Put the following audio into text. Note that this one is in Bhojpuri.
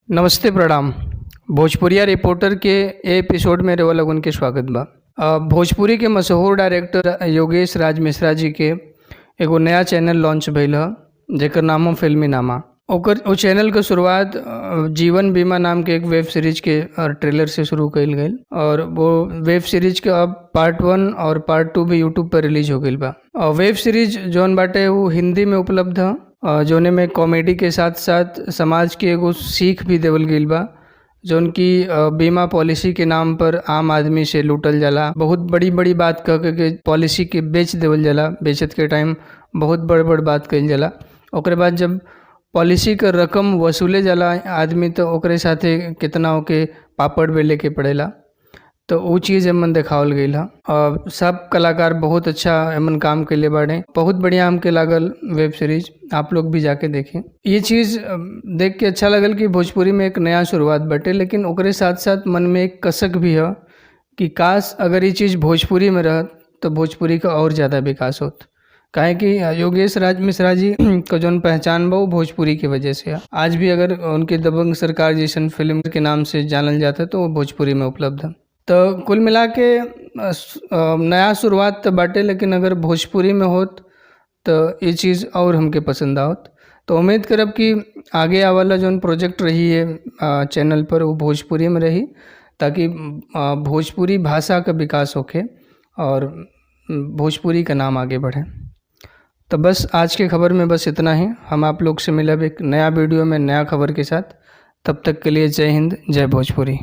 नमस्ते प्रणाम। भोजपुरिया रिपोर्टर के एपिसोड में रउआ लोगन के स्वागत बा। भोजपुरी के मशहूर डायरेक्टर योगेश राज मिश्रा जी के एगो नया चैनल लॉन्च भइल ह जेकर नाम ह फिल्मी नामा। ओ चैनल के शुरुआत जीवन बीमा नाम के एक वेब सीरीज के ट्रेलर से शुरू कइल गइल और वो वेब सीरीज के अब पार्ट 1 और पार्ट 2 भी यूट्यूब पर रिलीज हो गइल बा। वेब सीरीज जौन बाटे वो हिंदी में उपलब्ध ह जौने में कॉमेडी के साथ साथ समाज के एगो सीख भी देवल गइल बा जौन की बीमा पॉलिसी के नाम पर आम आदमी से लूटल जाला। बहुत बड़ी बड़ी बात कह के पॉलिसी के बेच देवल जाला। बेचत के टाइम बहुत बड़ बात कइल जाला। ओकरे बाद जब पॉलिसी का रकम वसूले जाला आदमी तो ओकरे साथे कितना ओके पापड़ बेले के पड़ेला। तो वो चीज़ एमन देखावल गइल ह और सब कलाकार बहुत अच्छा एमन काम कइले बाड़े। बहुत बढ़िया हमके लागल वेब सीरीज, आप लोग भी जाके देखें। ये चीज़ देख के अच्छा लगल कि भोजपुरी में एक नया शुरुआत बाटे, लेकिन ओकरे साथ साथ मन में एक कसक भी ह कि काश अगर ये चीज़ भोजपुरी में रहत तो भोजपुरी का और ज़्यादा विकास होत। काहे कि योगेश राज मिश्रा जी का जौन पहचान बा वो भोजपुरी की वजह से है। आज भी अगर उनके दबंग सरकार जैसन फिल्म के नाम से जानल जाता तो वो भोजपुरी में उपलब्ध है। तो कुल मिला के नया शुरुआत तो बाटे, लेकिन अगर भोजपुरी में होत तो ये चीज़ और हमके पसंद आवत। तो उम्मीद करब कि आगे आवाला जौन प्रोजेक्ट रही है चैनल पर वो भोजपुरी में रही, ताकि भोजपुरी भाषा का विकास होके और भोजपुरी का नाम आगे बढ़े। तो बस आज के खबर में बस इतना ही। हम आप लोग से मिलब एक नया वीडियो में नया खबर के साथ। तब तक के लिए जय हिंद, जय भोजपुरी।